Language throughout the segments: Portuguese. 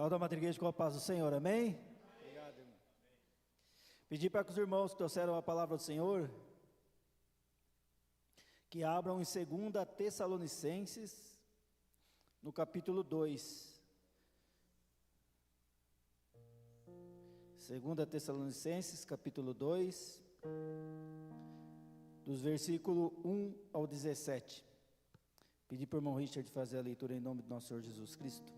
Saúde a Madre Igreja com a paz do Senhor, amém? Obrigado, irmão. Pedir para que os irmãos que trouxeram a palavra do Senhor, que abram em 2 Tessalonicenses, no capítulo 2. 2 Tessalonicenses, capítulo 2, dos versículos 1 ao 17. Pedir para o irmão Richard fazer a leitura em nome do nosso Senhor Jesus Cristo.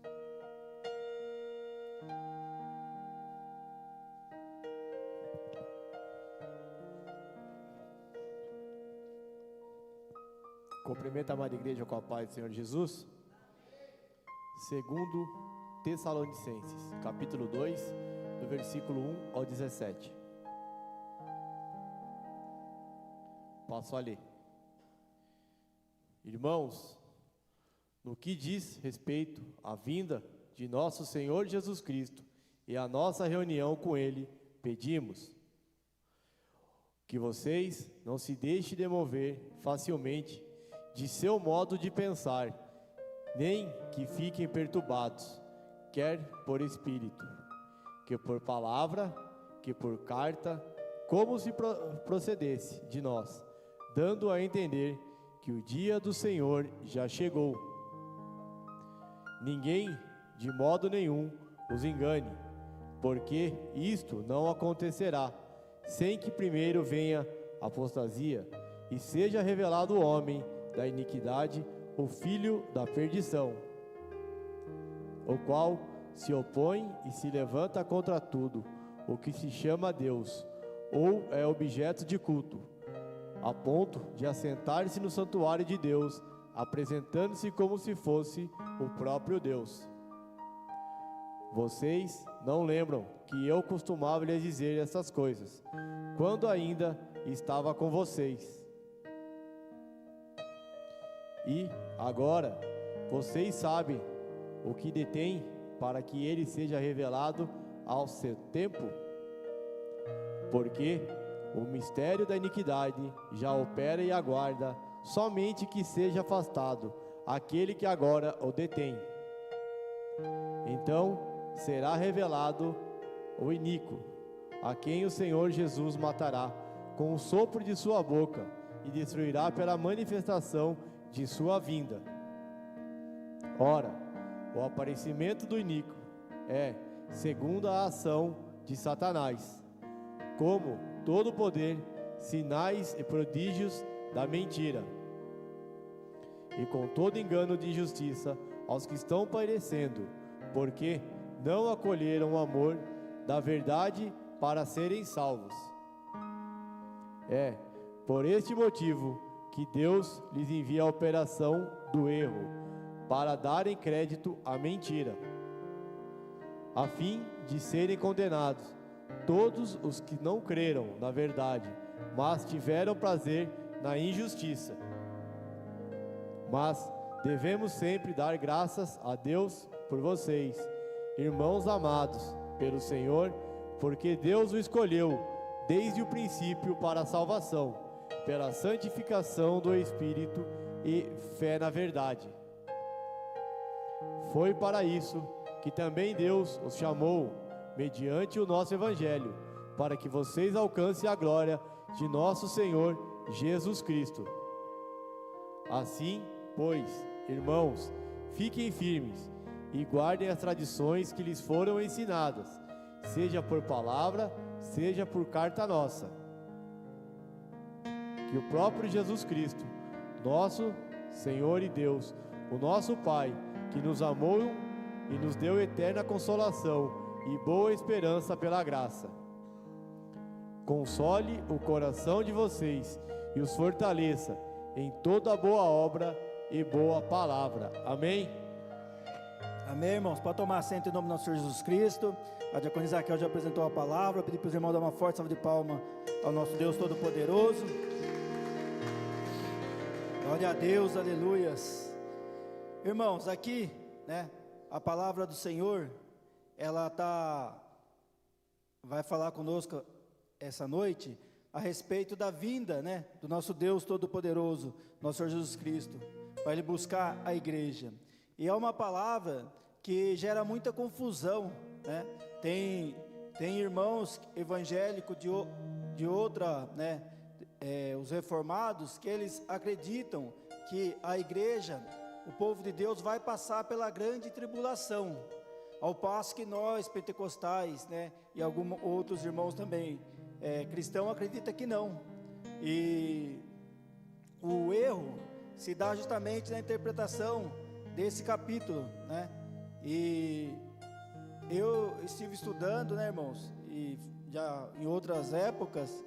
Cumprimento a amada igreja com a paz do Senhor Jesus. 2 Tessalonicenses, capítulo 2, do versículo 1 ao 17. Passo a ler. Irmãos, no que diz respeito à vinda de nosso Senhor Jesus Cristo e à nossa reunião com Ele, pedimos que vocês não se deixem demover facilmente de seu modo de pensar, nem que fiquem perturbados, quer por espírito, que por palavra, que por carta, como se procedesse de nós, dando a entender que o dia do Senhor já chegou. Ninguém, de modo nenhum, os engane, porque isto não acontecerá, sem que primeiro venha a apostasia, e seja revelado o homem da iniquidade, o filho da perdição, o qual se opõe e se levanta contra tudo o que se chama Deus, ou é objeto de culto, a ponto de assentar-se no santuário de Deus, apresentando-se como se fosse o próprio Deus. Vocês não lembram que eu costumava lhes dizer essas coisas, quando ainda estava com vocês? E agora vocês sabem o que detém para que ele seja revelado ao seu tempo? Porque o mistério da iniquidade já opera e aguarda somente que seja afastado aquele que agora o detém. Então será revelado o iníquo, a quem o Senhor Jesus matará com o sopro de sua boca e destruirá pela manifestação de sua vinda. Ora, o aparecimento do iníquo é segundo a ação de Satanás, como todo poder, sinais e prodígios da mentira, e com todo engano de injustiça aos que estão perecendo, porque não acolheram o amor da verdade para serem salvos. É por este motivo que Deus lhes envia a operação do erro, para darem crédito à mentira, a fim de serem condenados todos os que não creram na verdade, mas tiveram prazer na injustiça. Mas devemos sempre dar graças a Deus por vocês, irmãos amados pelo Senhor, porque Deus o escolheu desde o princípio para a salvação, pela santificação do Espírito e fé na verdade. Foi para isso que também Deus os chamou, mediante o nosso Evangelho, para que vocês alcancem a glória de nosso Senhor Jesus Cristo. Assim, pois, irmãos, fiquem firmes e guardem as tradições que lhes foram ensinadas, seja por palavra, seja por carta nossa. Que o próprio Jesus Cristo, nosso Senhor e Deus, o nosso Pai, que nos amou e nos deu eterna consolação e boa esperança pela graça, console o coração de vocês e os fortaleça em toda boa obra e boa palavra. Amém? Amém, irmãos? Pode tomar assento em nome do nosso Senhor Jesus Cristo. A diaconisa Raquel já apresentou a palavra. Pedir para os irmãos dar uma forte salva de palma ao nosso Deus Todo-Poderoso. Glória a Deus, aleluias. Irmãos, aqui, né, a palavra do Senhor, ela vai falar conosco essa noite a respeito da vinda, né, do nosso Deus Todo-Poderoso, nosso Senhor Jesus Cristo, para Ele buscar a igreja. E é uma palavra que gera muita confusão, né? Tem irmãos evangélicos de outra, né? Os reformados, que eles acreditam que a igreja, o povo de Deus, vai passar pela grande tribulação, ao passo que nós, pentecostais, né? E alguns outros irmãos também, cristãos, acreditam que não. E o erro se dá justamente na interpretação desse capítulo, né? E eu estive estudando, né, irmãos, e já em outras épocas,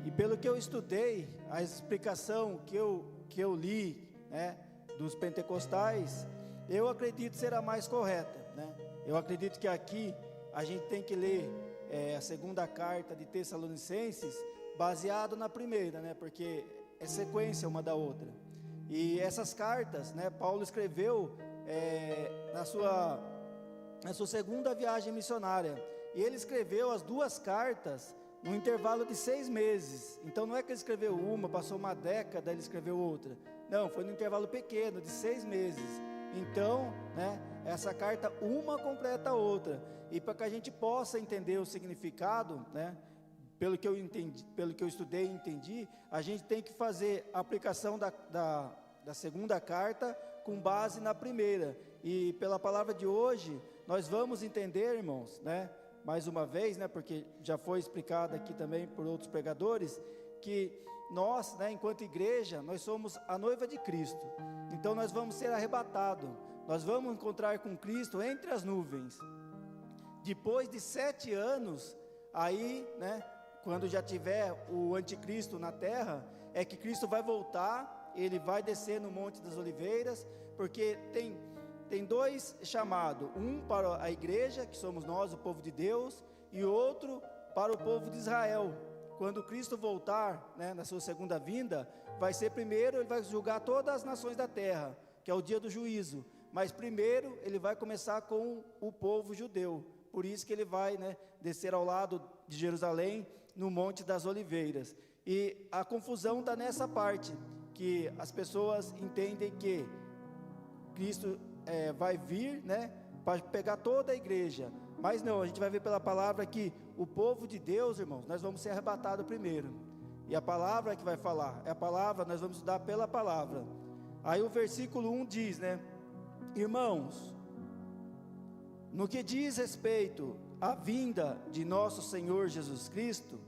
e pelo que eu estudei, a explicação que eu li, né, dos pentecostais, eu acredito ser a mais correta, né? Eu acredito que aqui a gente tem que ler a segunda carta de Tessalonicenses baseado na primeira, né? Porque é sequência uma da outra. E essas cartas, né, Paulo escreveu na sua segunda viagem missionária. E ele escreveu as duas cartas num intervalo de 6 meses. Então não é que ele escreveu uma, passou uma década, ele escreveu outra. Não, foi num intervalo pequeno, de 6 meses. Então, né, essa carta, uma completa a outra. E para que a gente possa entender o significado, né, pelo que eu entendi, pelo que eu estudei e entendi, a gente tem que fazer a aplicação da segunda carta com base na primeira. E pela palavra de hoje, nós vamos entender, irmãos, né, mais uma vez, né, porque já foi explicado aqui também por outros pregadores, que nós, né, enquanto igreja, nós somos a noiva de Cristo. Então nós vamos ser arrebatados, nós vamos encontrar com Cristo entre as nuvens. Depois de 7 anos, aí, né, quando já tiver o anticristo na terra, é que Cristo vai voltar, ele vai descer no Monte das Oliveiras, porque tem 2 chamados, um para a igreja, que somos nós, o povo de Deus, e outro para o povo de Israel. Quando Cristo voltar, né, na sua segunda vinda, vai ser primeiro, ele vai julgar todas as nações da terra, que é o dia do juízo, mas primeiro ele vai começar com o povo judeu, por isso que ele vai, né, descer ao lado de Jerusalém, no Monte das Oliveiras. E a confusão está nessa parte, que as pessoas entendem que Cristo vai vir, né, para pegar toda a igreja, mas não, a gente vai ver pela palavra que o povo de Deus, irmãos, nós vamos ser arrebatados primeiro, e a palavra é que vai falar, é a palavra, nós vamos estudar pela palavra. Aí o versículo 1 diz, né, irmãos, no que diz respeito à vinda de nosso Senhor Jesus Cristo,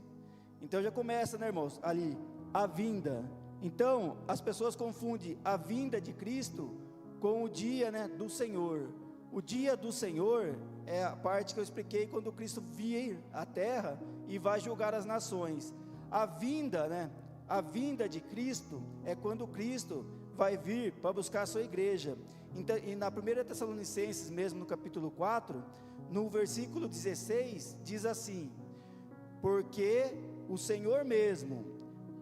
então já começa, né, irmãos, ali, a vinda. Então, as pessoas confundem a vinda de Cristo com o dia, né, do Senhor. O dia do Senhor é a parte que eu expliquei quando Cristo vir à terra e vai julgar as nações. A vinda, né, a vinda de Cristo é quando Cristo vai vir para buscar a sua igreja. Então, e na 1 Tessalonicenses, mesmo no capítulo 4, no versículo 16, diz assim: porque o Senhor mesmo,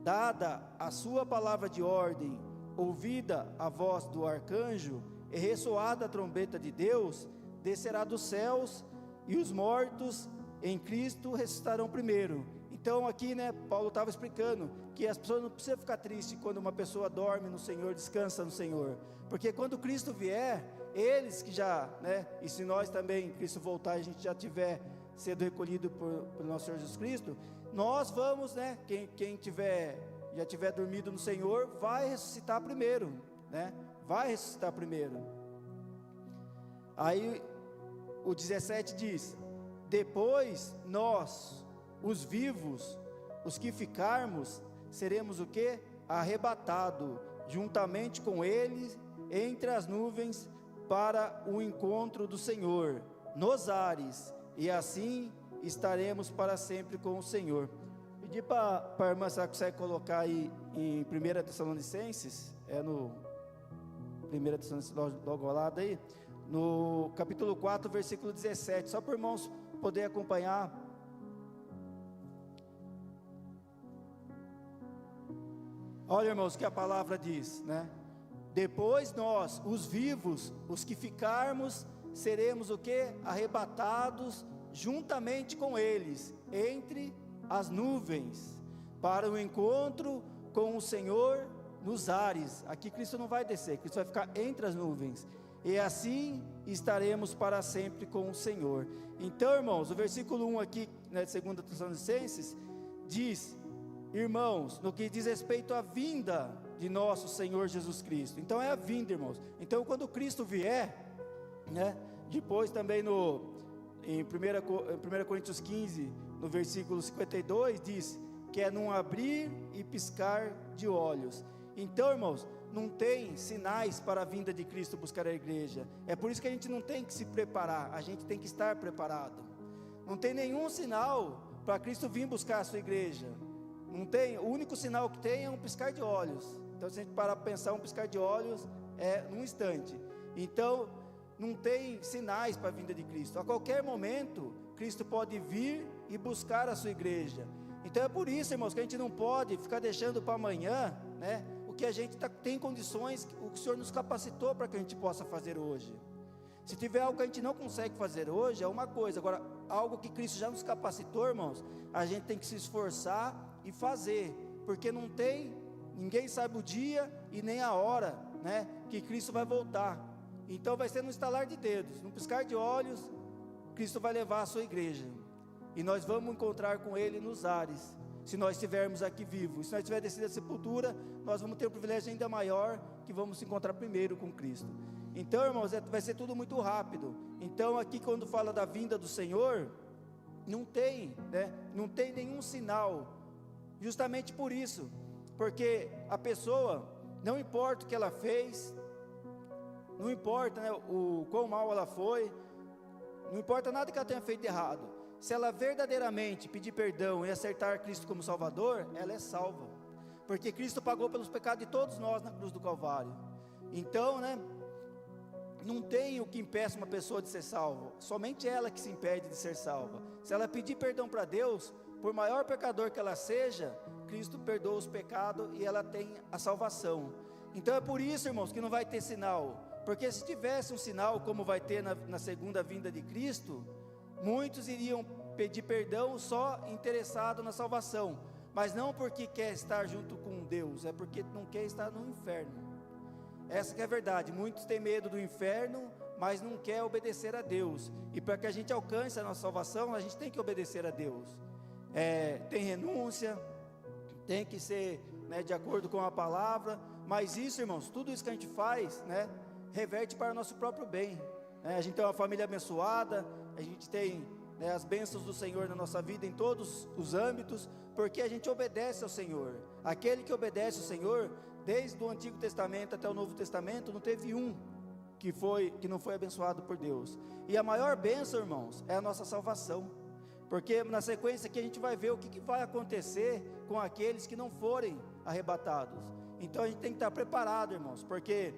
dada a sua palavra de ordem, ouvida a voz do arcanjo, e ressoada a trombeta de Deus, descerá dos céus, e os mortos em Cristo ressuscitarão primeiro. Então aqui, né, Paulo estava explicando que as pessoas não precisam ficar tristes quando uma pessoa dorme no Senhor, descansa no Senhor, porque quando Cristo vier, eles que já, né, e se nós também, Cristo voltar, a gente já tiver sido recolhido por nosso Senhor Jesus Cristo, nós vamos, né, quem já tiver dormido no Senhor, vai ressuscitar primeiro, né, vai ressuscitar primeiro. Aí o 17 diz: depois nós, os vivos, os que ficarmos, seremos o que? Arrebatado, juntamente com eles, entre as nuvens, para o encontro do Senhor, nos ares, e assim estaremos para sempre com o Senhor. Pedi para a irmã, se ela consegue colocar aí em 1 Tessalonicenses, no 1 Tessalonicenses, logo ao lado aí, no capítulo 4, versículo 17, só para os irmãos poderem acompanhar. Olha, irmãos, o que a palavra diz, né? Depois nós, os vivos, os que ficarmos, seremos o que? Arrebatados juntamente com eles, entre as nuvens, para o encontro com o Senhor nos ares. Aqui Cristo não vai descer, Cristo vai ficar entre as nuvens. e assim estaremos para sempre com o Senhor. Então, irmãos, o versículo 1 aqui, né, de 2 Tessalonicenses, diz: irmãos, no que diz respeito à vinda de nosso Senhor Jesus Cristo. Então é a vinda, irmãos. Então quando Cristo vier, né, depois também em 1 Coríntios 15, no versículo 52, diz que é num abrir e piscar de olhos. Então, irmãos, não tem sinais para a vinda de Cristo buscar a igreja. É por isso que a gente não tem que se preparar, a gente tem que estar preparado. Não tem nenhum sinal para Cristo vir buscar a sua igreja. Não tem, o único sinal que tem é um piscar de olhos. Então, se a gente parar para pensar, um piscar de olhos é num instante. Então, não tem sinais para a vinda de Cristo. A qualquer momento, Cristo pode vir e buscar a sua igreja. Então é por isso, irmãos, que a gente não pode ficar deixando para amanhã, né, o que a gente tem condições, o que o Senhor nos capacitou para que a gente possa fazer hoje. Se tiver algo que a gente não consegue fazer hoje, é uma coisa. Agora, algo que Cristo já nos capacitou, irmãos, a gente tem que se esforçar e fazer, porque não tem, ninguém sabe o dia e nem a hora, né, que Cristo vai voltar. Então vai ser no estalar de dedos, no piscar de olhos, Cristo vai levar a sua igreja, e nós vamos encontrar com Ele nos ares, se nós estivermos aqui vivos. Se nós estivermos descido da sepultura, nós vamos ter um privilégio ainda maior, que vamos se encontrar primeiro com Cristo. Então, irmãos, vai ser tudo muito rápido. Então aqui quando fala da vinda do Senhor, não tem, né, não tem nenhum sinal, justamente por isso, porque a pessoa, não importa o que ela fez, não importa, né, o quão mal ela foi, não importa nada que ela tenha feito errado, se ela verdadeiramente pedir perdão e aceitar Cristo como Salvador, ela é salva, porque Cristo pagou pelos pecados de todos nós na cruz do Calvário. Então, né, não tem o que impeça uma pessoa de ser salva, somente ela que se impede de ser salva. Se ela pedir perdão para Deus, por maior pecador que ela seja, Cristo perdoa os pecados e ela tem a salvação. Então é por isso, irmãos, que não vai ter sinal, porque se tivesse um sinal como vai ter na segunda vinda de Cristo, muitos iriam pedir perdão só interessado na salvação, mas não porque quer estar junto com Deus, é porque não quer estar no inferno. Essa que é a verdade. Muitos têm medo do inferno, mas não quer obedecer a Deus, e para que a gente alcance a nossa salvação, a gente tem que obedecer a Deus. Tem renúncia, tem que ser, né, de acordo com a palavra, mas isso, irmãos, tudo isso que a gente faz, né, reverte para o nosso próprio bem, né? A gente tem uma família abençoada, a gente tem, né, as bênçãos do Senhor na nossa vida em todos os âmbitos, porque a gente obedece ao Senhor. Aquele que obedece ao Senhor, desde o Antigo Testamento até o Novo Testamento, não teve um que não foi abençoado por Deus. E a maior bênção, irmãos, é a nossa salvação, porque na sequência aqui a gente vai ver o que vai acontecer com aqueles que não forem arrebatados. Então a gente tem que estar preparado, irmãos, porque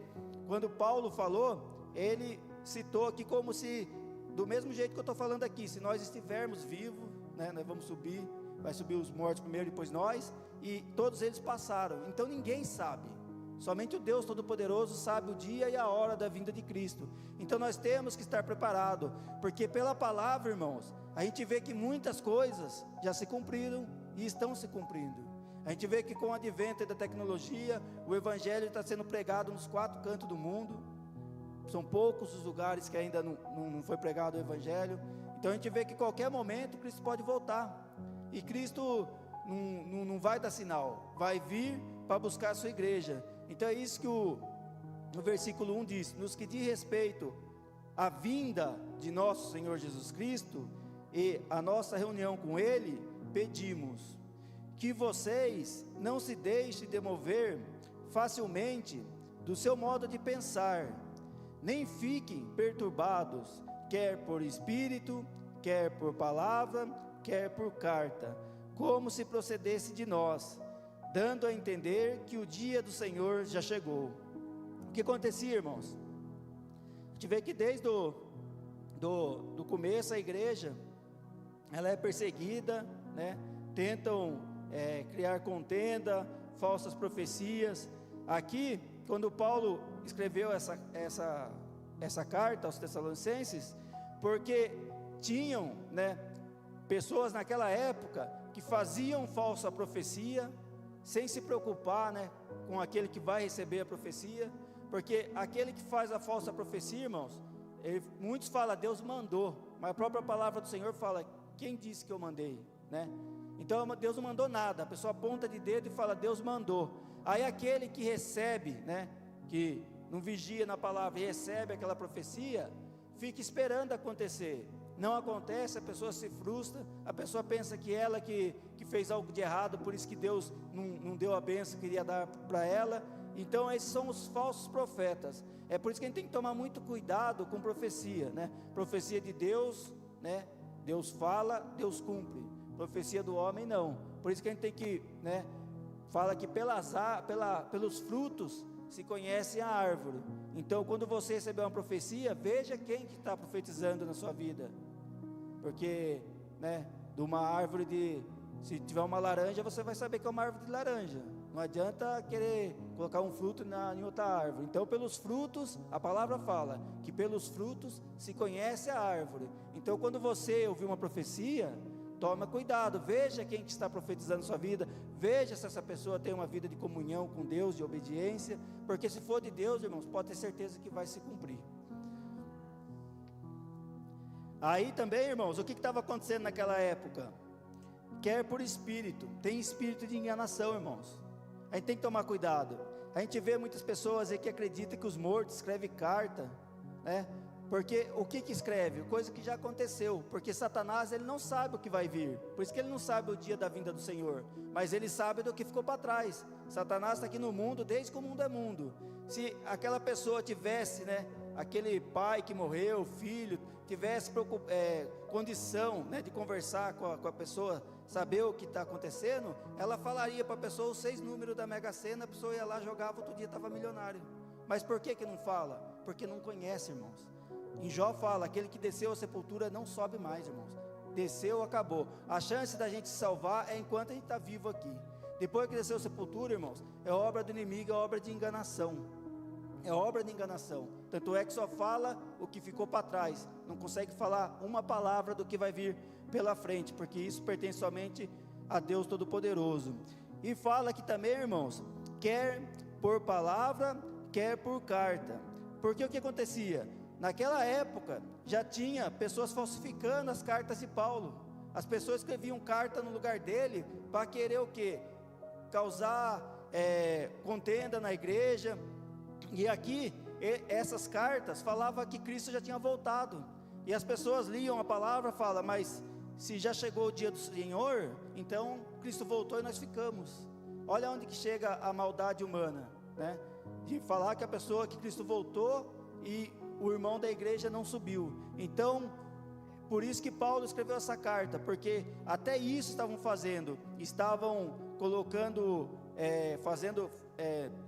quando Paulo falou, ele citou aqui como se, do mesmo jeito que eu estou falando aqui, se nós estivermos vivos, né, nós vamos subir, vai subir os mortos primeiro, depois nós, e todos eles passaram. Então ninguém sabe, somente o Deus Todo-Poderoso sabe o dia e a hora da vinda de Cristo. Então nós temos que estar preparados, porque pela palavra, irmãos, a gente vê que muitas coisas já se cumpriram e estão se cumprindo. A gente vê que com o advento da tecnologia, o Evangelho está sendo pregado nos 4 cantos do mundo. São poucos os lugares que ainda não foi pregado o Evangelho. Então a gente vê que qualquer momento Cristo pode voltar, e Cristo não vai dar sinal, vai vir para buscar a sua igreja. Então é isso que no versículo 1 diz: nos que diz respeito à vinda de nosso Senhor Jesus Cristo e a nossa reunião com Ele, pedimos que vocês não se deixem demover facilmente do seu modo de pensar, nem fiquem perturbados, quer por espírito, quer por palavra, quer por carta, como se procedesse de nós, dando a entender que o dia do Senhor já chegou. O que acontecia, irmãos? A gente vê que desde do começo a igreja, ela é perseguida, né? Tentam criar contenda, falsas profecias. Aqui, quando Paulo escreveu essa carta aos Tessalonicenses, porque tinham, né, pessoas naquela época que faziam falsa profecia, sem se preocupar, né, com aquele que vai receber a profecia, Porque aquele que faz a falsa profecia, irmãos, muitos falam, Deus mandou, mas a própria palavra do Senhor fala, quem disse que eu mandei, né? Então Deus não mandou nada, a pessoa aponta de dedo e fala, Deus mandou. Aí aquele que recebe, né, que não vigia na palavra e recebe aquela profecia, fica esperando acontecer. Não acontece, a pessoa se frustra, a pessoa pensa que ela que fez algo de errado, por isso que Deus não deu a bênção que queria dar para ela. Então esses são os falsos profetas. É por isso que a gente tem que tomar muito cuidado com profecia, né? Profecia de Deus, né? Deus fala, Deus cumpre. Profecia do homem não. Por isso que a gente tem que, né? Fala que pelos frutos se conhece a árvore. Então quando você receber uma profecia, veja quem que está profetizando na sua vida. Porque, né? De uma árvore se tiver uma laranja, você vai saber que é uma árvore de laranja. Não adianta querer colocar um fruto em outra árvore. Então pelos frutos, a palavra fala que pelos frutos se conhece a árvore. Então quando você ouvir uma profecia, toma cuidado, veja quem que está profetizando sua vida, veja se essa pessoa tem uma vida de comunhão com Deus, de obediência, porque se for de Deus, irmãos, pode ter certeza que vai se cumprir. Aí também, irmãos, o que estava acontecendo naquela época? Quer por espírito, tem espírito de enganação, irmãos. A gente tem que tomar cuidado. A gente vê muitas pessoas aí que acreditam que os mortos escrevem carta, né? Porque o que escreve? Coisa que já aconteceu. Porque Satanás, ele não sabe o que vai vir. Por isso que ele não sabe o dia da vinda do Senhor. Mas ele sabe do que ficou para trás. Satanás está aqui no mundo desde que o mundo é mundo. Se aquela pessoa tivesse, né? Aquele pai que morreu, filho, tivesse condição, né, de conversar com a pessoa, saber o que está acontecendo, ela falaria para a pessoa os 6 números da Mega Sena, a pessoa ia lá, jogava, outro dia estava milionário. Mas por que não fala? Porque não conhece, irmãos. Em Jó fala, aquele que desceu à sepultura não sobe mais, irmãos. Desceu, acabou. A chance da gente se salvar é enquanto a gente está vivo aqui. Depois que desceu à sepultura, irmãos, é obra do inimigo, é obra de enganação. É obra de enganação. Tanto é que só fala o que ficou para trás. Não consegue falar uma palavra do que vai vir pela frente, porque isso pertence somente a Deus Todo-Poderoso. E fala que também, irmãos, quer por palavra, quer por carta. Porque o que acontecia? Naquela época, já tinha pessoas falsificando as cartas de Paulo. As pessoas escreviam carta no lugar dele, para querer o quê? Causar contenda na igreja. E aqui, essas cartas falavam que Cristo já tinha voltado. E as pessoas liam a palavra e falam, mas se já chegou o dia do Senhor, então Cristo voltou e nós ficamos. Olha onde que chega a maldade humana, né? De falar que a pessoa, que Cristo voltou e o irmão da igreja não subiu. Então, por isso que Paulo escreveu essa carta, porque até isso estavam fazendo. Estavam colocando,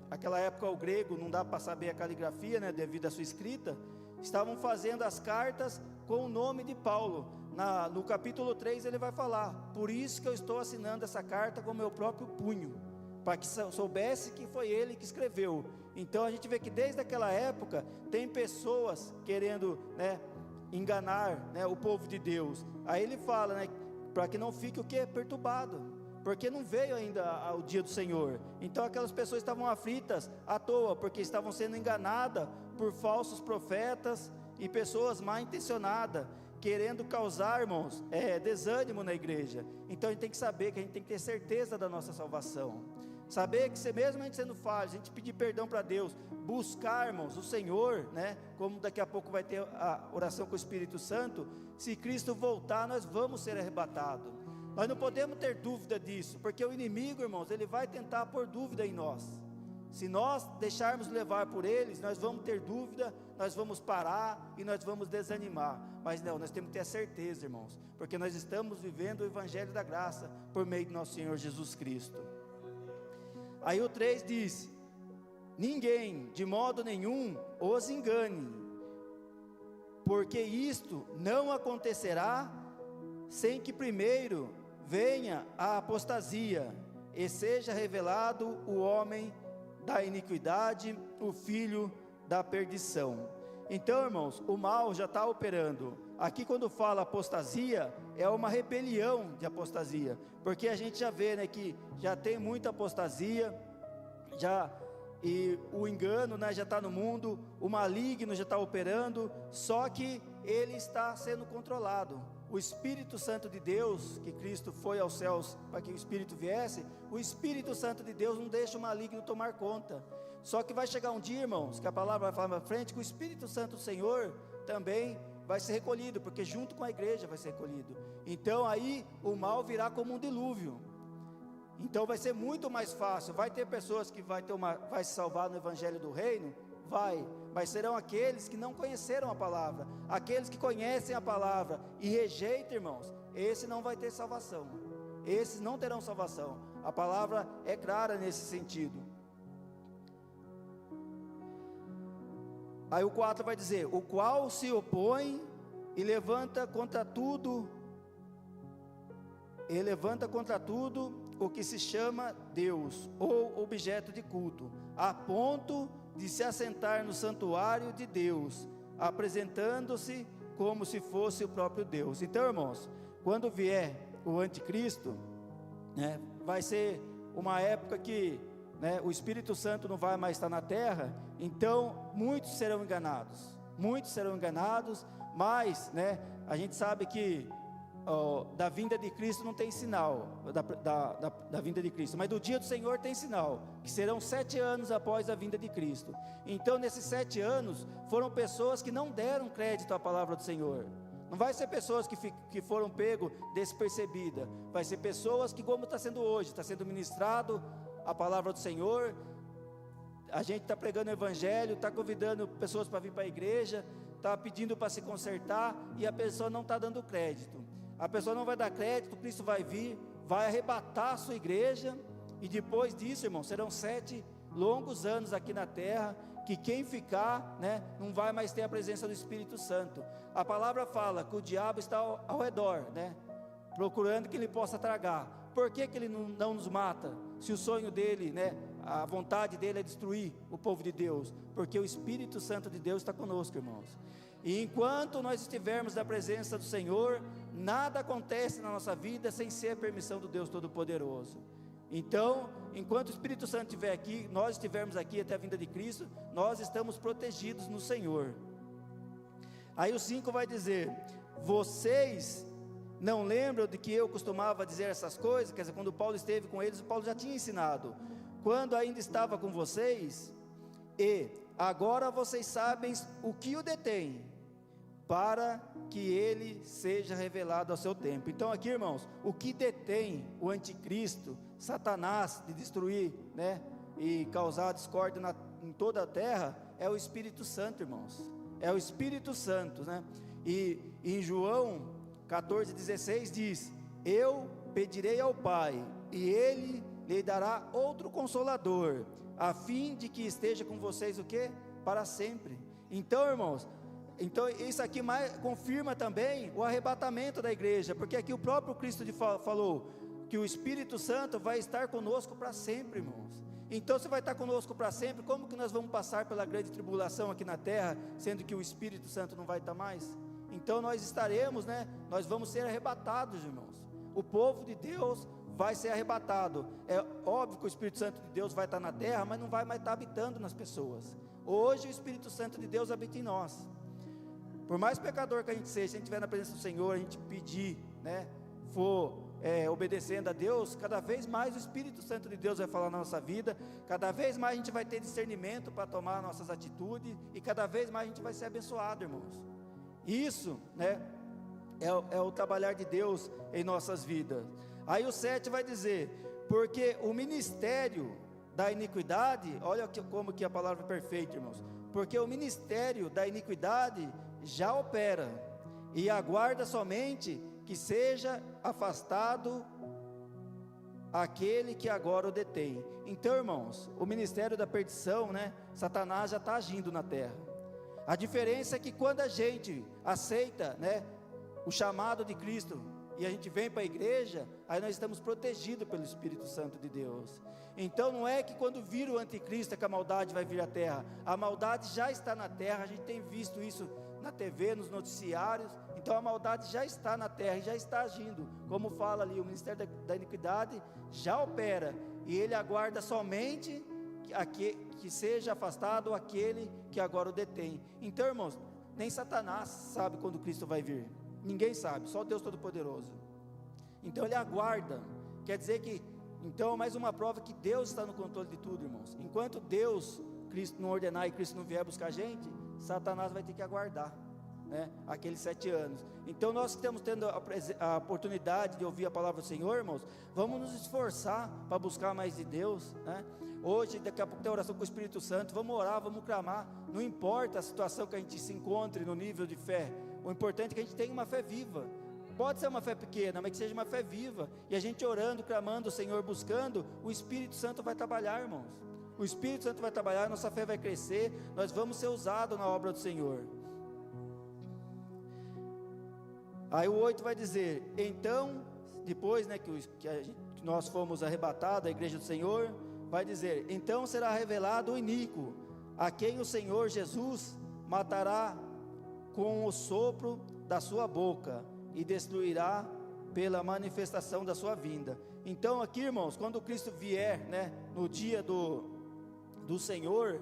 aquela época o grego, não dá para saber a caligrafia, né, devido à sua escrita. Estavam fazendo as cartas com o nome de Paulo. No capítulo 3 ele vai falar, por isso que eu estou assinando essa carta com o meu próprio punho, para que soubesse que foi ele que escreveu. Então a gente vê que desde aquela época tem pessoas querendo, né, enganar, né, o povo de Deus. Aí ele fala, né, para que não fique o que? Perturbado, porque não veio ainda o dia do Senhor. Então aquelas pessoas estavam aflitas à toa, porque estavam sendo enganadas por falsos profetas e pessoas mal intencionadas, querendo causar, irmãos, desânimo na igreja. Então a gente tem que saber que a gente tem que ter certeza da nossa salvação. Saber que mesmo a gente sendo falho, a gente pedir perdão para Deus, buscar, irmãos, o Senhor, né? Como daqui a pouco vai ter a oração com o Espírito Santo, se Cristo voltar, nós vamos ser arrebatados. Nós não podemos ter dúvida disso, porque o inimigo, irmãos, ele vai tentar pôr dúvida em nós. Se nós deixarmos levar por eles, nós vamos ter dúvida, nós vamos parar e nós vamos desanimar. Mas não, nós temos que ter a certeza, irmãos, porque nós estamos vivendo o Evangelho da Graça por meio de nosso Senhor Jesus Cristo. Aí o 3 diz, ninguém, de modo nenhum, os engane, porque isto não acontecerá, sem que primeiro venha a apostasia, e seja revelado o homem da iniquidade, o filho da perdição. Então, irmãos, o mal já está operando. Aqui quando fala apostasia, é uma rebelião de apostasia, porque a gente já vê, né, que já tem muita apostasia, já e o engano, né, já está no mundo, o maligno já está operando, só que ele está sendo controlado. O Espírito Santo de Deus, que Cristo foi aos céus para que o Espírito viesse, o Espírito Santo de Deus não deixa o maligno tomar conta. Só que vai chegar um dia, irmãos, que a palavra vai falar na frente, que o Espírito Santo do Senhor também vai ser recolhido, porque junto com a igreja vai ser recolhido. Então aí o mal virá como um dilúvio. Então vai ser muito mais fácil. Vai ter pessoas que vai se salvar no Evangelho do Reino? Mas serão aqueles que não conheceram a palavra. Aqueles que conhecem a palavra e rejeitam, irmãos, esse não vai ter salvação. Esses não terão salvação. A palavra é clara nesse sentido. Aí o 4 vai dizer: o qual se opõe e levanta contra tudo o que se chama Deus, ou objeto de culto, a ponto de se assentar no santuário de Deus, apresentando-se como se fosse o próprio Deus. Então, irmãos, quando vier o anticristo, né, vai ser uma época que, né, o Espírito Santo não vai mais estar na terra. Então muitos serão enganados, mas, né, a gente sabe que da vinda de Cristo não tem sinal, da vinda de Cristo, mas do dia do Senhor tem sinal, que serão 7 anos após a vinda de Cristo. Então nesses 7 anos, foram pessoas que não deram crédito à palavra do Senhor. Não vai ser pessoas que foram pego despercebida, vai ser pessoas que, como está sendo hoje, está sendo ministrado a palavra do Senhor, a gente está pregando o Evangelho, está convidando pessoas para vir para a igreja, está pedindo para se consertar, e a pessoa não está dando crédito. A pessoa não vai dar crédito. Cristo vai vir, vai arrebatar a sua igreja, e depois disso, irmão, serão 7 longos anos aqui na terra, que quem ficar, né, não vai mais ter a presença do Espírito Santo. A palavra fala que o diabo está ao redor, né, procurando que ele possa tragar. Por que ele não nos mata? Se o sonho dele, né, a vontade dele é destruir o povo de Deus, porque o Espírito Santo de Deus está conosco, irmãos. E enquanto nós estivermos na presença do Senhor, nada acontece na nossa vida sem ser a permissão do Deus Todo-Poderoso. Então, enquanto o Espírito Santo estiver aqui, nós estivermos aqui até a vinda de Cristo, nós estamos protegidos no Senhor. Aí o 5 vai dizer: vocês não lembram de que eu costumava dizer essas coisas? Quer dizer, quando Paulo esteve com eles, Paulo já tinha ensinado, quando ainda estava com vocês, e agora vocês sabem o que o detém, para que ele seja revelado ao seu tempo. Então aqui, irmãos, o que detém o anticristo, Satanás, de destruir, né, e causar discórdia em toda a terra, é o Espírito Santo, irmãos. É o Espírito Santo, né? E em João 14,16 diz: eu pedirei ao Pai, e ele lhe dará outro Consolador, a fim de que esteja com vocês o quê? Para sempre. Então, irmãos, isso aqui confirma também o arrebatamento da igreja, porque aqui o próprio Cristo falou que o Espírito Santo vai estar conosco para sempre, irmãos. Então, se vai estar conosco para sempre, como que nós vamos passar pela grande tribulação aqui na terra, sendo que o Espírito Santo não vai estar mais? Então nós estaremos, né, nós vamos ser arrebatados, irmãos. O povo de Deus vai ser arrebatado. É óbvio que o Espírito Santo de Deus vai estar na terra, mas não vai mais estar habitando nas pessoas. Hoje o Espírito Santo de Deus habita em nós. Por mais pecador que a gente seja, se a gente estiver na presença do Senhor, a gente pedir, né, for obedecendo a Deus, cada vez mais o Espírito Santo de Deus vai falar na nossa vida, cada vez mais a gente vai ter discernimento para tomar nossas atitudes, e cada vez mais a gente vai ser abençoado, irmãos. Isso, né, é o trabalhar de Deus em nossas vidas. Aí o 7 vai dizer: porque o ministério da iniquidade, olha como que a palavra é perfeita, irmãos, porque o ministério da iniquidade já opera, e aguarda somente que seja afastado aquele que agora o detém. Então, irmãos, o ministério da perdição, né, Satanás já está agindo na terra. A diferença é que quando a gente aceita, né, o chamado de Cristo, e a gente vem para a igreja, aí nós estamos protegidos pelo Espírito Santo de Deus. Então não é que quando vir o anticristo é que a maldade vai vir à terra. A maldade já está na terra, a gente tem visto isso na TV, nos noticiários. Então a maldade já está na terra e já está agindo. Como fala ali, o ministério da iniquidade já opera, e ele aguarda somente que seja afastado aquele que agora o detém. Então, irmãos, nem Satanás sabe quando Cristo vai vir, ninguém sabe, só Deus Todo-Poderoso. Então ele aguarda, quer dizer que, então, mais uma prova que Deus está no controle de tudo, irmãos. Enquanto Deus, Cristo não ordenar e Cristo não vier buscar a gente, Satanás vai ter que aguardar, né, aqueles 7 anos. Então nós que estamos tendo a oportunidade de ouvir a palavra do Senhor, irmãos, vamos nos esforçar para buscar mais de Deus, né? Hoje, daqui a pouco tem oração com o Espírito Santo, vamos orar, vamos clamar, não importa a situação que a gente se encontre no nível de fé, o importante é que a gente tenha uma fé viva. Pode ser uma fé pequena, mas que seja uma fé viva, e a gente orando, clamando o Senhor, buscando, o Espírito Santo vai trabalhar, irmãos. O Espírito Santo vai trabalhar, nossa fé vai crescer, nós vamos ser usados na obra do Senhor. Aí o 8 vai dizer, então, depois, né, que nós fomos arrebatados, a igreja do Senhor, vai dizer, então será revelado o iníquo, a quem o Senhor Jesus matará com o sopro da sua boca, e destruirá pela manifestação da sua vinda. Então aqui, irmãos, quando Cristo vier, né, no dia do Senhor,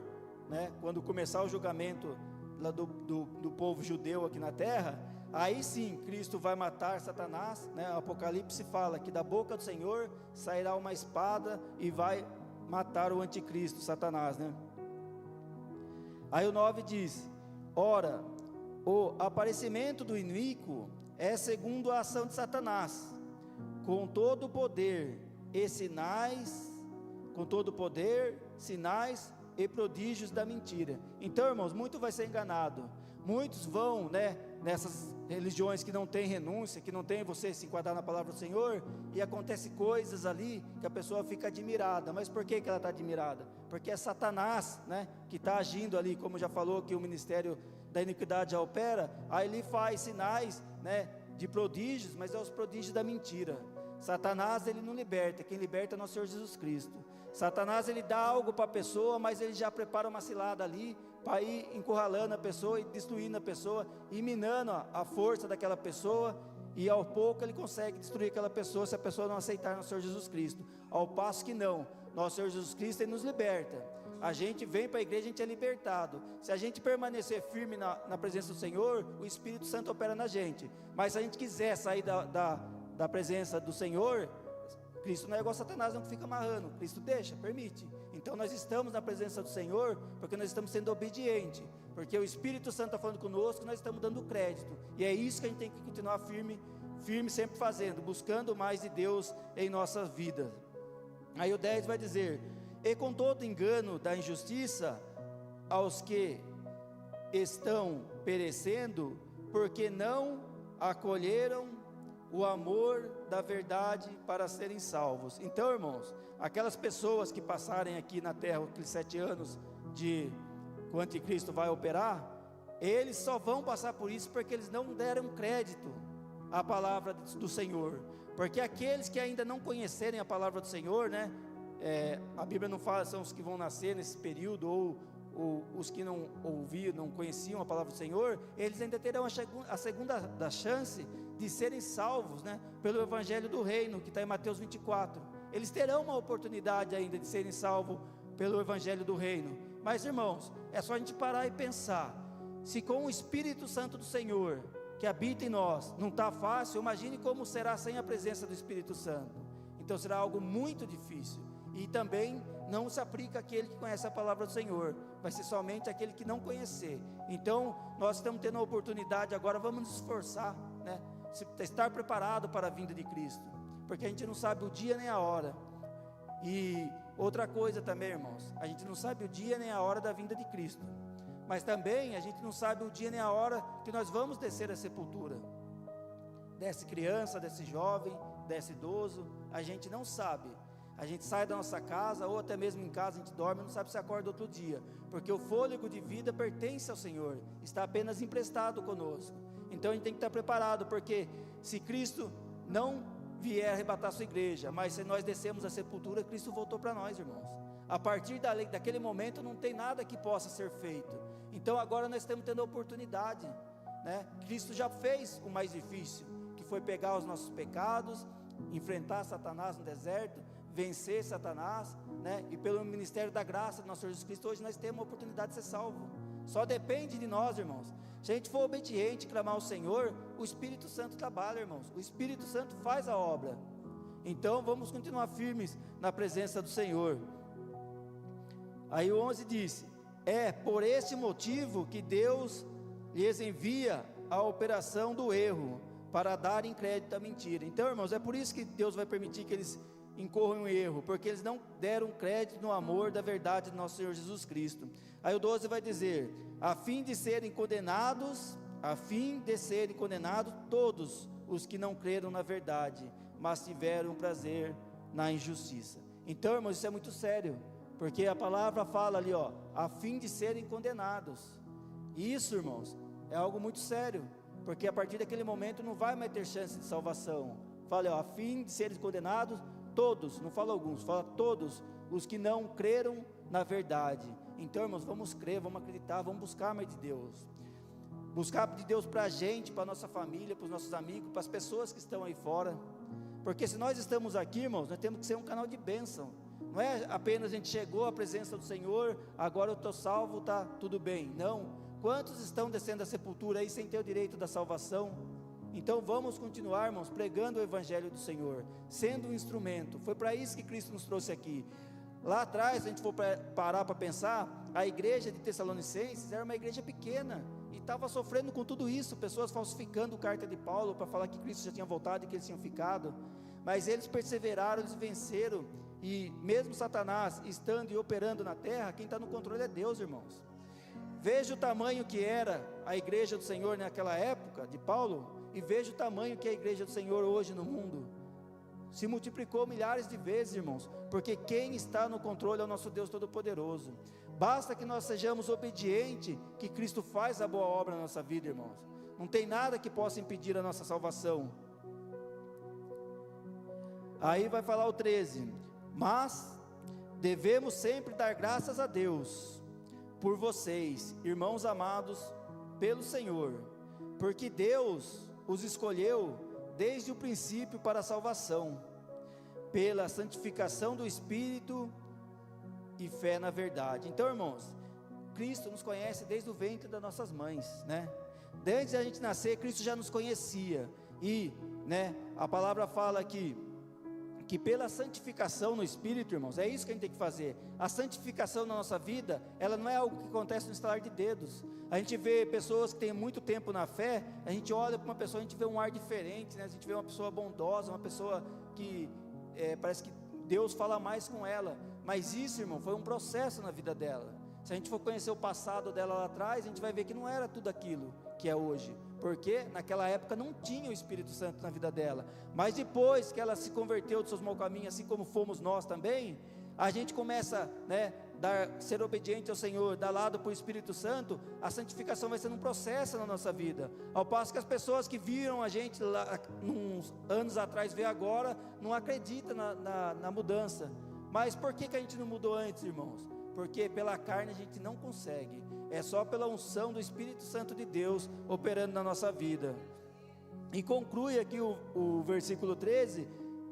né, quando começar o julgamento lá do povo judeu aqui na terra, aí sim, Cristo vai matar Satanás, né? O Apocalipse fala que da boca do Senhor sairá uma espada e vai matar o anticristo, Satanás, né? Aí o 9 diz, ora, o aparecimento do iníquo é segundo a ação de Satanás, com todo o poder e sinais, sinais e prodígios da mentira. Então, irmãos, muito vai ser enganado, muitos vão, né, nessas religiões que não tem renúncia, que não tem você se enquadrar na palavra do Senhor, e acontece coisas ali, que a pessoa fica admirada. Mas por que ela está admirada? Porque é Satanás, né, que está agindo ali, como já falou que o ministério da iniquidade já opera, aí ele faz sinais, né, de prodígios, mas é os prodígios da mentira. Satanás, ele não liberta, quem liberta é nosso Senhor Jesus Cristo. Satanás, ele dá algo para a pessoa, mas ele já prepara uma cilada ali, para ir encurralando a pessoa, e destruindo a pessoa, e minando a força daquela pessoa, e ao pouco ele consegue destruir aquela pessoa, se a pessoa não aceitar nosso Senhor Jesus Cristo. Ao passo que não, nosso Senhor Jesus Cristo, ele nos liberta. A gente vem para a igreja, a gente é libertado. Se a gente permanecer firme na presença do Senhor, o Espírito Santo opera na gente. Mas se a gente quiser sair da presença do Senhor, Cristo não é igual a Satanás, não fica amarrando. Cristo deixa, permite. Então nós estamos na presença do Senhor, porque nós estamos sendo obedientes, porque o Espírito Santo está falando conosco, nós estamos dando crédito. E é isso que a gente tem que continuar firme sempre fazendo, buscando mais de Deus em nossas vidas. Aí o 10 vai dizer, e com todo engano da injustiça aos que estão perecendo, porque não acolheram o amor da verdade para serem salvos. Então, irmãos, aquelas pessoas que passarem aqui na terra, aqueles 7 anos que o anticristo vai operar, eles só vão passar por isso porque eles não deram crédito à palavra do Senhor. Porque aqueles que ainda não conhecerem a palavra do Senhor, né, a Bíblia não fala são os que vão nascer nesse período, ou os que não ouviam, não conheciam a palavra do Senhor, eles ainda terão a segunda da chance de serem salvos, né, pelo Evangelho do Reino, que está em Mateus 24, eles terão uma oportunidade ainda de serem salvos pelo Evangelho do Reino. Mas, irmãos, é só a gente parar e pensar, se com o Espírito Santo do Senhor, que habita em nós, não está fácil, imagine como será sem a presença do Espírito Santo. Então será algo muito difícil. E também não se aplica àquele que conhece a palavra do Senhor, vai ser somente aquele que não conhecer. Então nós estamos tendo a oportunidade agora, vamos nos esforçar, né, estar preparado para a vinda de Cristo, porque a gente não sabe o dia nem a hora. E outra coisa também, irmãos, a gente não sabe o dia nem a hora da vinda de Cristo, mas também a gente não sabe o dia nem a hora que nós vamos descer à sepultura. Desce criança, desce jovem, desce idoso, a gente não sabe. A gente sai da nossa casa, ou até mesmo em casa a gente dorme, não sabe se acorda outro dia, porque o fôlego de vida pertence ao Senhor, está apenas emprestado conosco. Então a gente tem que estar preparado, porque se Cristo não vier arrebatar a sua igreja, mas se nós descemos a sepultura, Cristo voltou para nós, irmãos. A partir daquele momento não tem nada que possa ser feito. Então agora nós estamos tendo a oportunidade, né? Cristo já fez o mais difícil, que foi pegar os nossos pecados, enfrentar Satanás no deserto, vencer Satanás, né, e pelo ministério da graça do nosso Senhor Jesus Cristo, hoje nós temos a oportunidade de ser salvo. Só depende de nós, irmãos. Se a gente for obediente, clamar ao Senhor, o Espírito Santo trabalha, irmãos. O Espírito Santo faz a obra. Então vamos continuar firmes na presença do Senhor. Aí o 11 diz: é por esse motivo que Deus lhes envia a operação do erro, para darem crédito à mentira. Então, irmãos, é por isso que Deus vai permitir que eles incorram em erro, porque eles não deram crédito no amor da verdade do nosso Senhor Jesus Cristo. Aí o 12 vai dizer: a fim de serem condenados todos os que não creram na verdade, mas tiveram prazer na injustiça. Então, irmãos, isso é muito sério, porque a palavra fala ali, ó, a fim de serem condenados. Isso, irmãos, é algo muito sério, porque a partir daquele momento não vai mais ter chance de salvação. Fala, ó, a fim de serem condenados todos, não fala alguns, fala todos os que não creram na verdade. Então, irmãos, vamos crer, vamos acreditar, vamos buscar mais de Deus. Buscar de Deus para a gente, para a nossa família, para os nossos amigos, para as pessoas que estão aí fora. Porque se nós estamos aqui, irmãos, nós temos que ser um canal de bênção. Não é apenas a gente chegou à presença do Senhor, agora eu estou salvo, está tudo bem. Não. Quantos estão descendo a sepultura aí sem ter o direito da salvação? Então vamos continuar, irmãos, pregando o Evangelho do Senhor, sendo um instrumento. Foi para isso que Cristo nos trouxe aqui. Lá atrás, se a gente for parar para pensar, a igreja de Tessalonicenses era uma igreja pequena, e estava sofrendo com tudo isso, pessoas falsificando carta de Paulo, para falar que Cristo já tinha voltado e que eles tinham ficado. Mas eles perseveraram, eles venceram, e mesmo Satanás estando e operando na terra, quem está no controle é Deus, irmãos. Veja o tamanho que era a igreja do Senhor naquela época, de Paulo, e veja o tamanho que é a igreja do Senhor hoje no mundo. Se multiplicou milhares de vezes, irmãos, porque quem está no controle é o nosso Deus Todo-Poderoso. Basta que nós sejamos obedientes, que Cristo faz a boa obra na nossa vida, irmãos. Não tem nada que possa impedir a nossa salvação. Aí vai falar o 13: mas devemos sempre dar graças a Deus por vocês, irmãos amados pelo Senhor, porque Deus os escolheu desde o princípio para a salvação, pela santificação do Espírito e fé na verdade. Então, irmãos, Cristo nos conhece desde o ventre das nossas mães, né? Desde a gente nascer, Cristo já nos conhecia, e, né, a palavra fala que pela santificação no Espírito, irmãos, é isso que a gente tem que fazer. A santificação na nossa vida, ela não é algo que acontece no estalar de dedos. A gente vê pessoas que têm muito tempo na fé, a gente olha para uma pessoa, a gente vê um ar diferente, né? A gente vê uma pessoa bondosa, uma pessoa que parece que Deus fala mais com ela. Mas isso, irmão, foi um processo na vida dela. Se a gente for conhecer o passado dela lá atrás, a gente vai ver que não era tudo aquilo que é hoje, porque naquela época não tinha o Espírito Santo na vida dela. Mas depois que ela se converteu dos seus maus caminhos, assim como fomos nós também, a gente começa, né, ser obediente ao Senhor, dar lado para o Espírito Santo. A santificação vai sendo um processo na nossa vida, ao passo que as pessoas que viram a gente lá, uns anos atrás, vê agora, não acreditam na mudança. Mas por que a gente não mudou antes, irmãos? Porque pela carne a gente não consegue, é só pela unção do Espírito Santo de Deus operando na nossa vida. E conclui aqui o versículo 13,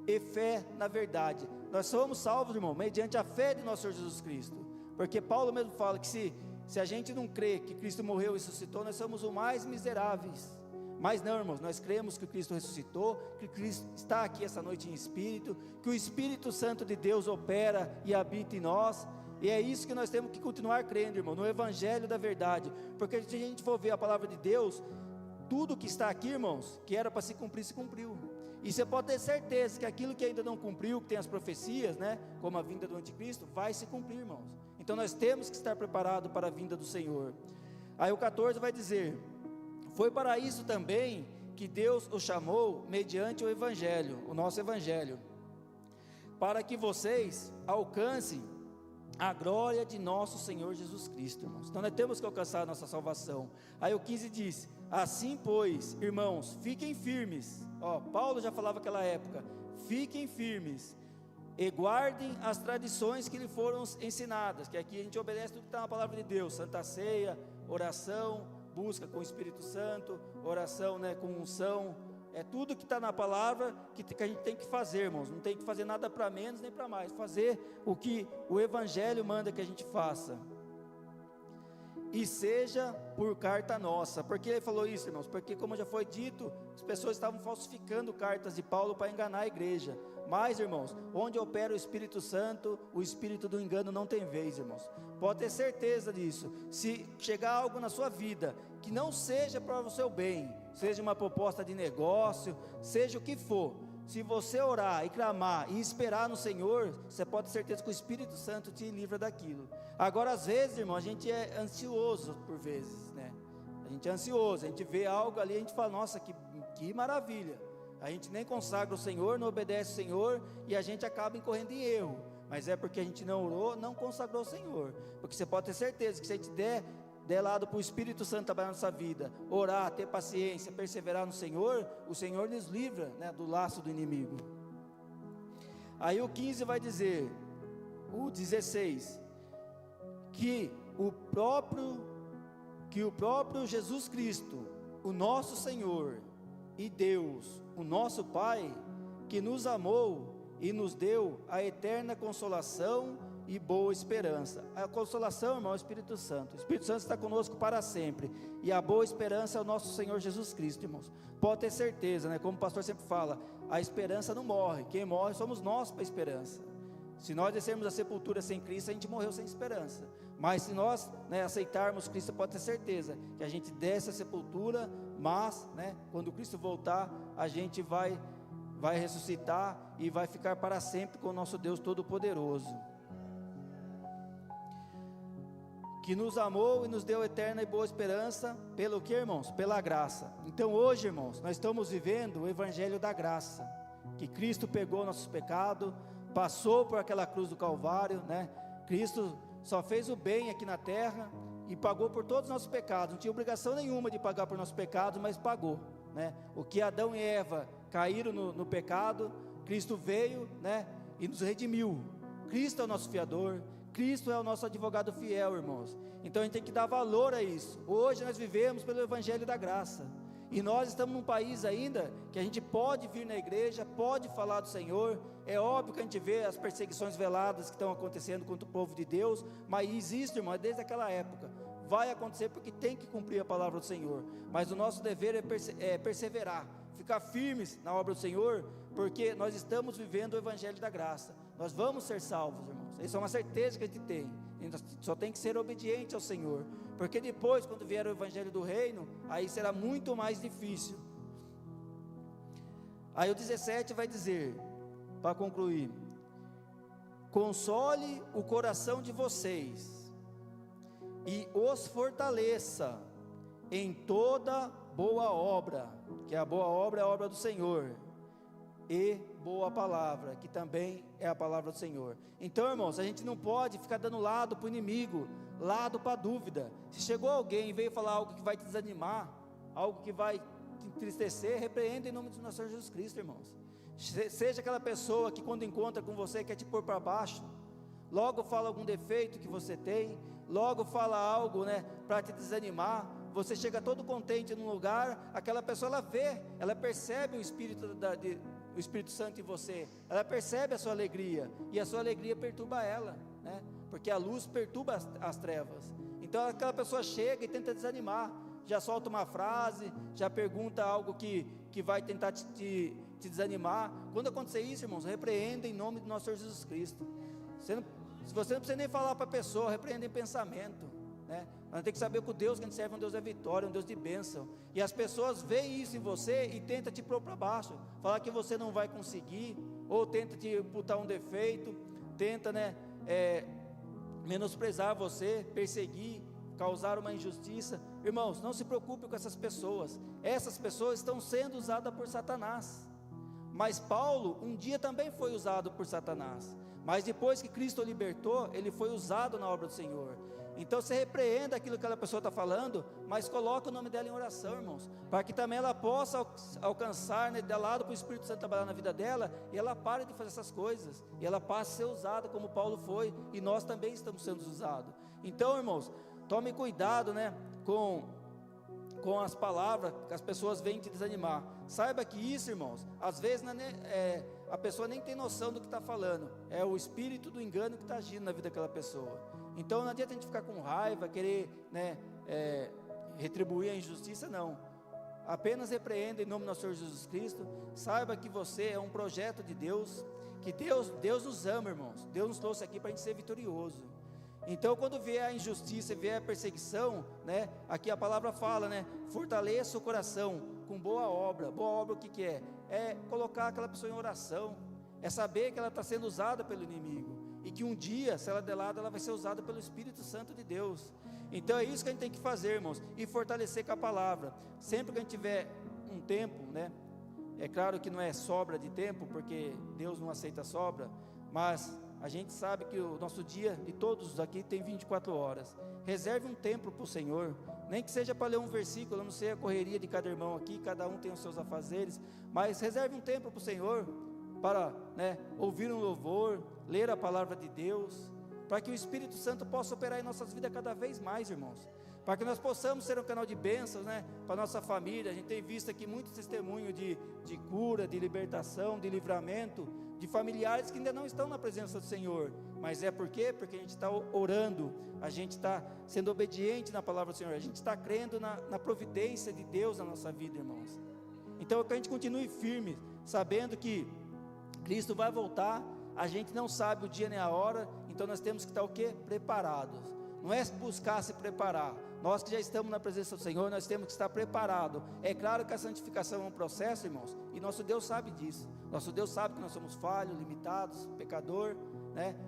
e fé na verdade. Nós somos salvos, irmão, mediante a fé de nosso Senhor Jesus Cristo, porque Paulo mesmo fala que se a gente não crê que Cristo morreu e ressuscitou, nós somos os mais miseráveis. Mas não, irmãos, nós cremos que Cristo ressuscitou, que Cristo está aqui essa noite em espírito, que o Espírito Santo de Deus opera e habita em nós. E é isso que nós temos que continuar crendo, irmão, no Evangelho da verdade, porque se a gente for ver a palavra de Deus, tudo que está aqui, irmãos, que era para se cumprir, se cumpriu. E você pode ter certeza que aquilo que ainda não cumpriu, que tem as profecias, né, como a vinda do anticristo, vai se cumprir, irmãos. Então nós temos que estar preparados para a vinda do Senhor. Aí o 14 vai dizer: foi para isso também que Deus o chamou mediante o Evangelho, o nosso Evangelho, para que vocês alcancem a glória de nosso Senhor Jesus Cristo, irmãos. Então nós temos que alcançar a nossa salvação. Aí o 15 diz: assim pois, irmãos, fiquem firmes. Paulo já falava naquela época: fiquem firmes e guardem as tradições que lhe foram ensinadas, que aqui a gente obedece tudo que está na palavra de Deus: Santa Ceia, oração, busca com o Espírito Santo, oração, né, com unção, É tudo que está na palavra que a gente tem que fazer, irmãos. Não tem que fazer nada para menos nem para mais. Fazer o que o Evangelho manda que a gente faça. E seja por carta nossa. Por que ele falou isso, irmãos? Porque, como já foi dito, as pessoas estavam falsificando cartas de Paulo para enganar a igreja. Mas, irmãos, onde opera o Espírito Santo, o espírito do engano não tem vez, irmãos. Pode ter certeza disso. Se chegar algo na sua vida que não seja para o seu bem, seja uma proposta de negócio, seja o que for, se você orar e clamar e esperar no Senhor, você pode ter certeza que o Espírito Santo te livra daquilo. Agora, às vezes, irmão, a gente é ansioso por vezes, né? A gente é ansioso, a gente vê algo ali, a gente fala, nossa, que maravilha. A gente nem consagra o Senhor, não obedece o Senhor, e a gente acaba incorrendo em erro. Mas é porque a gente não orou, não consagrou o Senhor. Porque você pode ter certeza que se a gente der lado para o Espírito Santo trabalhar na nossa vida, orar, ter paciência, perseverar no Senhor, o Senhor nos livra, né, do laço do inimigo. Aí o 15 vai dizer, o 16, que o próprio Jesus Cristo, o nosso Senhor e Deus, o nosso Pai, que nos amou e nos deu a eterna consolação e boa esperança. A consolação, irmão, é o Espírito Santo. O Espírito Santo está conosco para sempre. E a boa esperança é o nosso Senhor Jesus Cristo, irmãos. Pode ter certeza, né? Como o pastor sempre fala, a esperança não morre. Quem morre somos nós para a esperança. Se nós descermos a sepultura sem Cristo, a gente morreu sem esperança. Mas se nós, né, aceitarmos Cristo, pode ter certeza que a gente desce a sepultura, mas, né, quando Cristo voltar, a gente vai ressuscitar e vai ficar para sempre com o nosso Deus Todo-Poderoso, que nos amou e nos deu eterna e boa esperança, pelo que, irmãos? Pela graça. Então hoje, irmãos, nós estamos vivendo o Evangelho da graça, que Cristo pegou nossos pecados, passou por aquela cruz do Calvário, né? Cristo só fez o bem aqui na terra e pagou por todos os nossos pecados. Não tinha obrigação nenhuma de pagar por nossos pecados, mas pagou, né? O que Adão e Eva caíram no pecado, Cristo veio, né, e nos redimiu. Cristo é o nosso fiador, Cristo é o nosso advogado fiel, irmãos. Então a gente tem que dar valor a isso. Hoje nós vivemos pelo Evangelho da graça, e nós estamos num país ainda que a gente pode vir na igreja, pode falar do Senhor. É óbvio que a gente vê as perseguições veladas que estão acontecendo contra o povo de Deus, mas existe, irmão, desde aquela época. Vai acontecer porque tem que cumprir a palavra do Senhor, mas o nosso dever é perseverar, ficar firmes na obra do Senhor, porque nós estamos vivendo o Evangelho da graça. Nós vamos ser salvos, irmãos. Isso é uma certeza que a gente tem. A gente só tem que ser obediente ao Senhor, porque depois, quando vier o Evangelho do Reino, aí será muito mais difícil. Aí o 17 vai dizer, para concluir: console o coração de vocês e os fortaleça em toda boa obra, que a boa obra é a obra do Senhor, e boa palavra, que também é a palavra do Senhor. Então, irmãos, a gente não pode ficar dando lado para o inimigo, lado para a dúvida. Se chegou alguém e veio falar algo que vai te desanimar, algo que vai te entristecer, repreenda em nome do nosso Senhor Jesus Cristo, irmãos. Seja aquela pessoa que quando encontra com você quer te pôr para baixo, logo fala algum defeito que você tem, logo fala algo, né, para te desanimar. Você chega todo contente num lugar, aquela pessoa ela percebe o Espírito Santo em você, ela percebe a sua alegria, e a sua alegria perturba ela, né? Porque a luz perturba as trevas. Então aquela pessoa chega e tenta desanimar, já solta uma frase, já pergunta algo que vai tentar te desanimar. Quando acontecer isso, irmãos, repreenda em nome do nosso Senhor Jesus Cristo. Se você não precisa nem falar para a pessoa, repreenda em pensamento, né? Nós temos que saber que o Deus que a gente serve é um Deus de vitória, um Deus de bênção. E as pessoas veem isso em você e tentam te pôr para baixo, falar que você não vai conseguir, ou tenta te imputar um defeito, tenta, né, menosprezar você, perseguir, causar uma injustiça. Irmãos, não se preocupe com essas pessoas estão sendo usadas por Satanás. Mas Paulo um dia também foi usado por Satanás, mas depois que Cristo o libertou, ele foi usado na obra do Senhor. Então você repreenda aquilo que aquela pessoa está falando, mas coloca o nome dela em oração, irmãos, para que também ela possa alcançar, né, de lado para o Espírito Santo trabalhar na vida dela, e ela pare de fazer essas coisas, e ela passe a ser usada como Paulo foi, e nós também estamos sendo usados. Então, irmãos, tome cuidado, né, com com as palavras que as pessoas vêm te desanimar. Saiba que isso, irmãos, às vezes a pessoa nem tem noção do que está falando. É o espírito do engano que está agindo na vida daquela pessoa. Então não adianta a gente ficar com raiva, querer, retribuir a injustiça, não. Apenas repreenda em nome do nosso Senhor Jesus Cristo. Saiba que você é um projeto de Deus, que Deus nos ama, irmãos. Deus nos trouxe aqui para a gente ser vitorioso. Então, quando vier a injustiça, vier a perseguição, aqui a palavra fala, fortaleça o coração com boa obra. Boa obra o que é? É colocar aquela pessoa em oração, é saber que ela está sendo usada pelo inimigo, e que um dia, se ela der lado, ela vai ser usada pelo Espírito Santo de Deus. Então é isso que a gente tem que fazer, irmãos, e fortalecer com a palavra. Sempre que a gente tiver um tempo, é claro que não é sobra de tempo, porque Deus não aceita sobra, mas a gente sabe que o nosso dia, de todos aqui, tem 24 horas. Reserve um tempo para o Senhor, nem que seja para ler um versículo. Eu não sei a correria de cada irmão aqui, cada um tem os seus afazeres, mas reserve um tempo para o Senhor, para ouvir um louvor, ler a palavra de Deus, para que o Espírito Santo possa operar em nossas vidas cada vez mais, irmãos, para que nós possamos ser um canal de bênçãos, para a nossa família. A gente tem visto aqui muitos testemunhos de cura, de libertação, de livramento, de familiares que ainda não estão na presença do Senhor. Mas é por quê? Porque a gente está orando, a gente está sendo obediente na palavra do Senhor, a gente está crendo na providência de Deus na nossa vida, irmãos. Então que a gente continue firme, sabendo que Cristo vai voltar. A gente não sabe o dia nem a hora, então nós temos que estar o quê? Preparados. Não é buscar se preparar. Nós que já estamos na presença do Senhor, nós temos que estar preparados. É claro que a santificação é um processo, irmãos, e nosso Deus sabe disso. Nosso Deus sabe que nós somos falhos, limitados, pecador,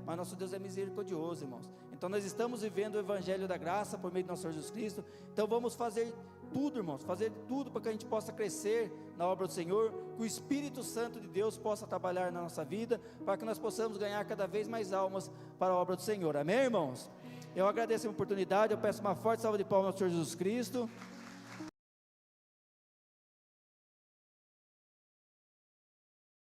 mas nosso Deus é misericordioso, irmãos. Então nós estamos vivendo o Evangelho da Graça por meio de nosso Senhor Jesus Cristo. Então vamos fazer tudo, irmãos, fazer tudo para que a gente possa crescer na obra do Senhor, que o Espírito Santo de Deus possa trabalhar na nossa vida, para que nós possamos ganhar cada vez mais almas para a obra do Senhor. Amém, irmãos? Eu agradeço a oportunidade, eu peço uma forte salva de palmas ao Senhor Jesus Cristo.